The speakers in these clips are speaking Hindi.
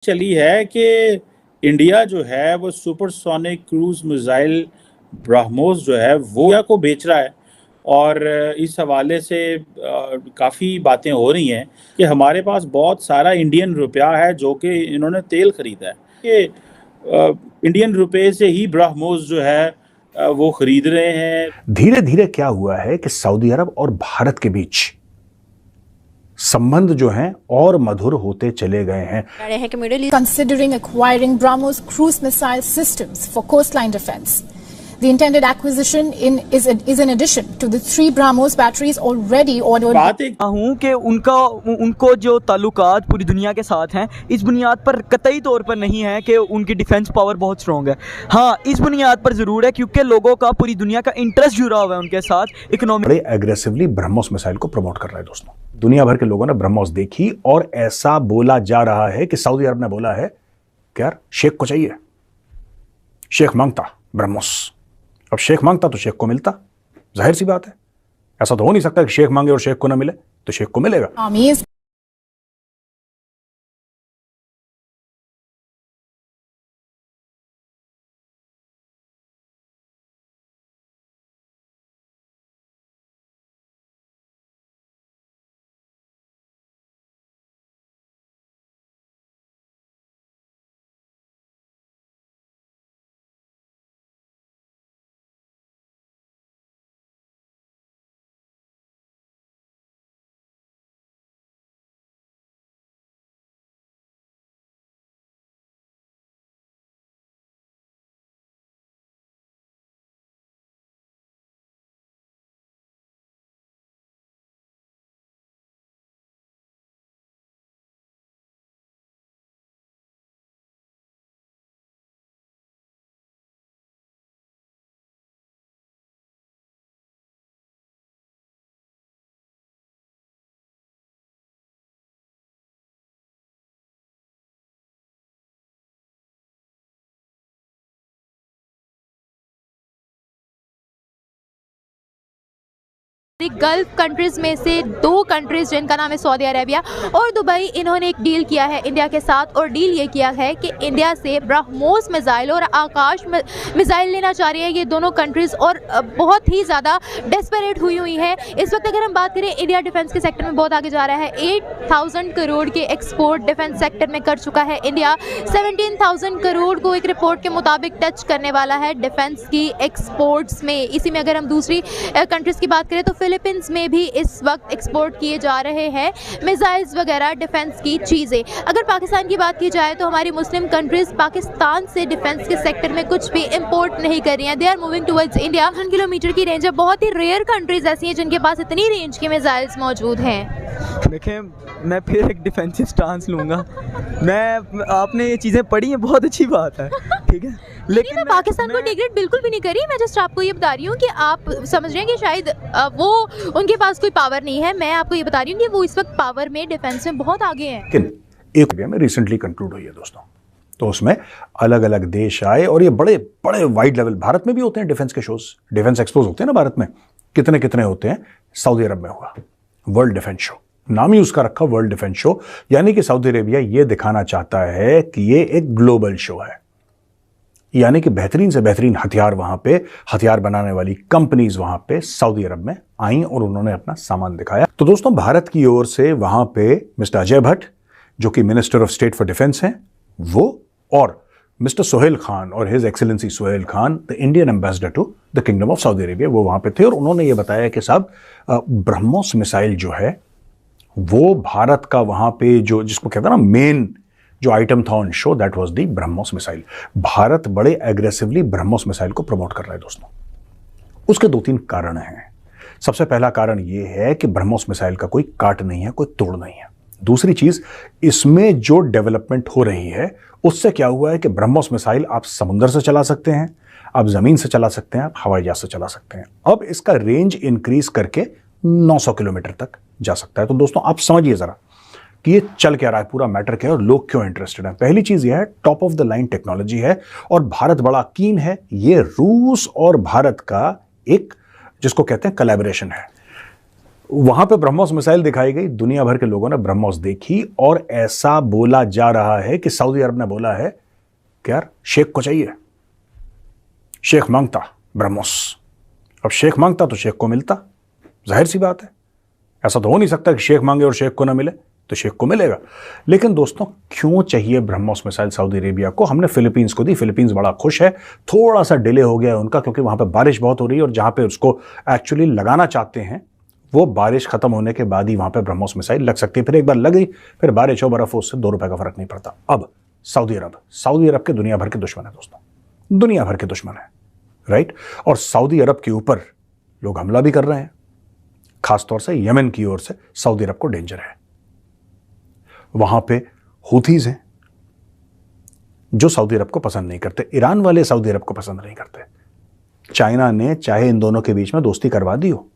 चली है कि इंडिया जो है वो सुपरसोनिक क्रूज मिसाइल ब्रह्मोस जो है वो इंडिया को बेच रहा है। और इस हवाले से काफ़ी बातें हो रही हैं कि हमारे पास बहुत सारा इंडियन रुपया है जो कि इन्होंने तेल खरीदा है कि इंडियन रुपए से ही ब्रह्मोस जो है वो खरीद रहे हैं। धीरे धीरे क्या हुआ है कि सऊदी अरब और भारत के बीच संबंध जो हैं और मधुर होते चले गए हैं। Considering acquiring BrahMos cruise missile systems for coastline defense. The intended acquisition is in addition to the 3 BrahMos batteries already ordered. बात हूँ कि उनको जो ताल्लुकात पूरी दुनिया के साथ हैं, इस बुनियाद पर कतई तौर पर नहीं है कि उनकी डिफेंस पावर बहुत स्ट्रॉन्ग है। हाँ, इस बुनियाद पर ज़रूर है क्योंकि लोगों का, पूरी दुनिया का इंटरेस्ट जुड़ा हुआ है उनके साथ। इकोनॉमिक बड़े एग्रेसिवली ब्रह्मोस मिसाइल को प्रमोट कर रहा है दोस्तों। दुनिया भर के लोगों ने ब्रह्मोस देखी और ऐसा बोला जा रहा है कि सऊदी अरब ने बोला है कि यार शेख को चाहिए, शेख मांगता ब्रह्मोस। अब शेख मांगता तो शेख को मिलता, जाहिर सी बात है। ऐसा तो हो नहीं सकता कि शेख मांगे और शेख को ना मिले, तो शेख को मिलेगा। गल्फ कंट्रीज में से 2 कंट्रीज जिनका नाम है सऊदी अरेबिया और दुबई, इन्होंने एक डील किया है इंडिया के साथ। और डील ये किया है कि इंडिया से ब्रह्मोस मिसाइल और आकाश मिसाइल लेना चाह रही है ये दोनों कंट्रीज, और बहुत ही ज़्यादा डेस्परेट हुई हैं इस वक्त। अगर हम बात करें, इंडिया डिफेंस के सेक्टर में बहुत आगे जा रहा है। 8,000 करोड़ के एक्सपोर्ट डिफेंस सेक्टर में कर चुका है इंडिया। 17,000 करोड़ को एक रिपोर्ट के मुताबिक टच करने वाला है डिफेंस की एक्सपोर्ट्स में। इसी में अगर हम दूसरी कंट्रीज़ की बात करें तो फिलीपींस में भी इस वक्त एक्सपोर्ट किए जा रहे हैं मिसाइल्स वगैरह डिफेंस की चीज़ें। अगर पाकिस्तान की बात की जाए तो हमारी मुस्लिम कंट्रीज़ पाकिस्तान से डिफेंस के सेक्टर में कुछ भी इंपोर्ट नहीं कर रही हैं। They are moving towards India. 100 kilometre की रेंज है। बहुत ही रेयर कंट्रीज़ ऐसी हैं जिनके पास इतनी रेंज के मिसाइल्स मौजूद हैं। देखें, मैं फिर एक डिफेंसिव स्टांस लूँगा। आपने ये चीज़ें पढ़ी हैं, बहुत अच्छी बात है, ठीक है, लेकिन मैं पाकिस्तान को डिग्रेड बिल्कुल भी नहीं करी। मैं जस्ट आपको ये बता रही हूँ कि आप समझ रहे हैं कि शायद वो उनके पास कोई पावर नहीं है। मैं आपको ये बता रही हूँ कि वो इस वक्त पावर में, डिफेंस में बहुत आगे हैं। लेकिन एक में रिसेंटली कंक्लूड हुई है दोस्तों, तो उसमें अलग अलग देश आए और ये बड़े बड़े वाइड लेवल, भारत में भी होते हैं डिफेंस के शोज, डिफेंस एक्सपोज होते हैं ना भारत में, कितने कितने होते हैं। सऊदी अरब में हुआ वर्ल्ड डिफेंस शो, नाम ही उसका रखा वर्ल्ड डिफेंस शो, यानी कि सऊदी अरेबिया ये दिखाना चाहता है कि ये एक ग्लोबल शो है, यानी कि बेहतरीन से बेहतरीन हथियार वहां पे, हथियार बनाने वाली कंपनीज वहां पे सऊदी अरब में आई और उन्होंने अपना सामान दिखाया। तो दोस्तों, भारत की ओर से वहां पे मिस्टर अजय भट्ट, जो कि minister of state for defence हैं, वो, और मिस्टर सोहेल खान और his excellency Sohail Khan, the Indian ambassador to the kingdom of Saudi Arabia, वो वहां पे थे और उन्होंने ये बताया कि साहब ब्रह्मोस मिसाइल जो है वो भारत का वहां पे जो, जिसको कहते हैं ना मेन जो आइटम था on show, that was the BrahMos missile. Bharat बड़े एग्रेसिवली ब्रह्मोस मिसाइल को प्रमोट कर रहा है दोस्तों। उसके 2-3 कारण हैं। सबसे पहला कारण यह है कि ब्रह्मोस मिसाइल का कोई काट नहीं है, कोई तोड़ नहीं है। दूसरी चीज, इसमें जो डेवलपमेंट हो रही है उससे क्या हुआ है कि ब्रह्मोस मिसाइल आप समुद्र से चला सकते हैं, आप जमीन से चला सकते हैं, आप हवाई जहाज से चला सकते हैं। अब इसका रेंज इंक्रीज करके 900 किलोमीटर तक जा सकता है। तो दोस्तों, आप समझिए जरा कि ये चल क्या रहा है, पूरा मैटर क्या है और लोग क्यों इंटरेस्टेड हैं। पहली चीज यह है, top of the line technology है और भारत बड़ा कीन है। ये रूस और भारत का एक, जिसको कहते हैं, कोलैबोरेशन है। वहां पे ब्रह्मोस मिसाइल दिखाई गई, दुनिया भर के लोगों ने ब्रह्मोस देखी और ऐसा बोला जा रहा है कि सऊदी अरब ने बोला है कि यार शेख को चाहिए, शेख मांगता ब्रह्मोस। अब शेख मांगता तो शेख को मिलता, जाहिर सी बात है। ऐसा तो हो नहीं सकता कि शेख मांगे और शेख को ना मिले, तो शेख को मिलेगा। लेकिन दोस्तों क्यों चाहिए ब्रह्मोस मिसाइल सऊदी अरेबिया को? हमने फिलीपींस को दी, फिलीपींस बड़ा खुश है, थोड़ा सा डिले हो गया है उनका क्योंकि वहां पे बारिश बहुत हो रही है और जहां पे उसको एक्चुअली लगाना चाहते हैं वो बारिश खत्म होने के बाद ही वहां पे ब्रह्मोस मिसाइल लग सकती है। फिर एक बार लग गई, फिर बारिश हो बर्फ हो, उससे 2 रुपए का फर्क नहीं पड़ता। अब सऊदी अरब के दुनिया भर के दुश्मन है दोस्तों, दुनिया भर के दुश्मन है, राइट। और सऊदी अरब के ऊपर लोग हमला भी कर रहे हैं, खासतौर से यमन की ओर से सऊदी अरब को डेंजर है। वहां पे हुथीज हैं जो सऊदी अरब को पसंद नहीं करते, ईरान वाले सऊदी अरब को पसंद नहीं करते। चाइना ने चाहे इन दोनों के बीच में दोस्ती करवा दी हो,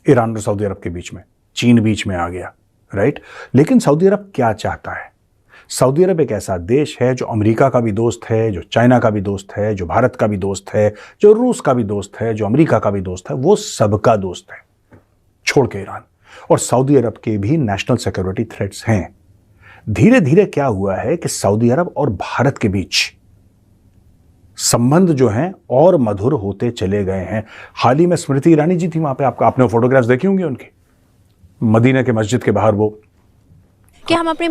ईरान और सऊदी अरब के बीच में, चीन बीच में आ गया, राइट। लेकिन सऊदी अरब क्या चाहता है? सऊदी अरब एक ऐसा देश है जो अमेरिका का भी दोस्त है, जो चाइना का भी दोस्त है, जो भारत का भी दोस्त है, जो रूस का भी दोस्त है, जो अमेरिका का भी दोस्त है, वो सबका दोस्त है छोड़ के ईरान। और सऊदी अरब के भी नेशनल सिक्योरिटी थ्रेट्स हैं। धीरे धीरे क्या हुआ है कि सऊदी अरब और भारत के बीच संबंध जो हैं और मधुर होते चले गए हैं। हाल ही में स्मृति ईरानी जी थी वहां पे, आपने फोटोग्राफ्स देखी होंगी उनकी, मदीना के मस्जिद के बाहर वो कि हम अपने